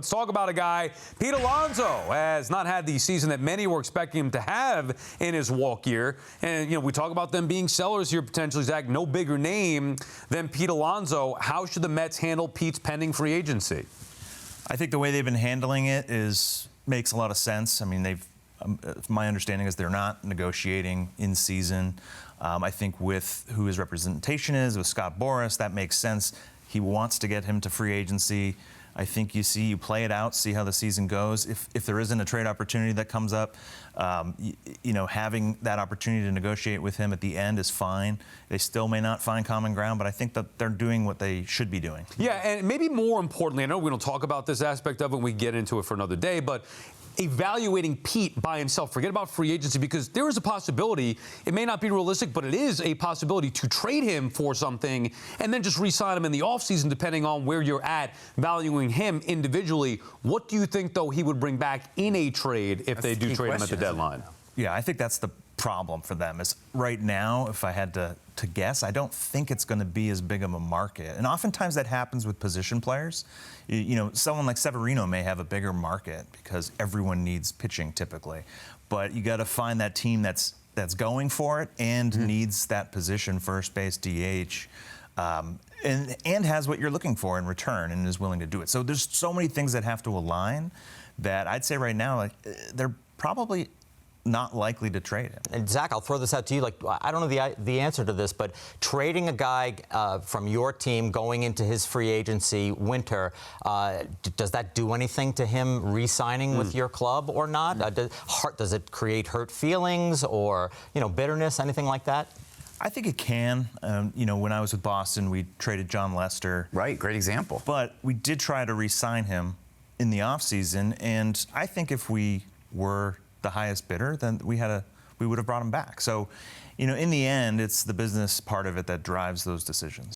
Let's talk about a guy. Pete Alonso has not had the season that many were expecting him to have in his walk year. And, we talk about them being sellers here potentially, Zach. No bigger name than Pete Alonso. How should the Mets handle Pete's pending free agency? I think the way they've been handling it makes a lot of sense. I mean, my understanding is they're not negotiating in season. I think with who his representation is, with Scott Boras, that makes sense. He wants to get him to free agency. I think you play it out, see how the season goes. If there isn't a trade opportunity that comes up, having that opportunity to negotiate with him at the end is fine. They still may not find common ground, but I think that they're doing what they should be doing. Yeah, and maybe more importantly, I know we don't talk about this aspect of it, we get into it for another day, but evaluating Pete by himself. Forget about free agency, because there is a possibility, it may not be realistic, but it is a possibility to trade him for something and then just re-sign him in the offseason, depending on where you're at, valuing him individually. What do you think, though, he would bring back in a trade if they do trade him at the deadline? Yeah, I think that's the problem for them. Is right now, if I had to guess, I don't think it's going to be as big of a market. And oftentimes that happens with position players. Someone like Severino may have a bigger market because everyone needs pitching typically. But you got to find that team that's going for it and needs that position, first base, DH, and has what you're looking for in return and is willing to do it. So there's so many things that have to align that I'd say right now, they're probably not likely to trade him. And Zach, I'll throw this out to you. I don't know the answer to this, but trading a guy from your team going into his free agency winter, does that do anything to him re-signing with your club or not? Does it create hurt feelings or bitterness, anything like that? I think it can. When I was with Boston, we traded John Lester. Right, great example. But we did try to re-sign him in the offseason, and I think if we were the highest bidder, then we would have brought him back. So, in the end, it's the business part of it that drives those decisions.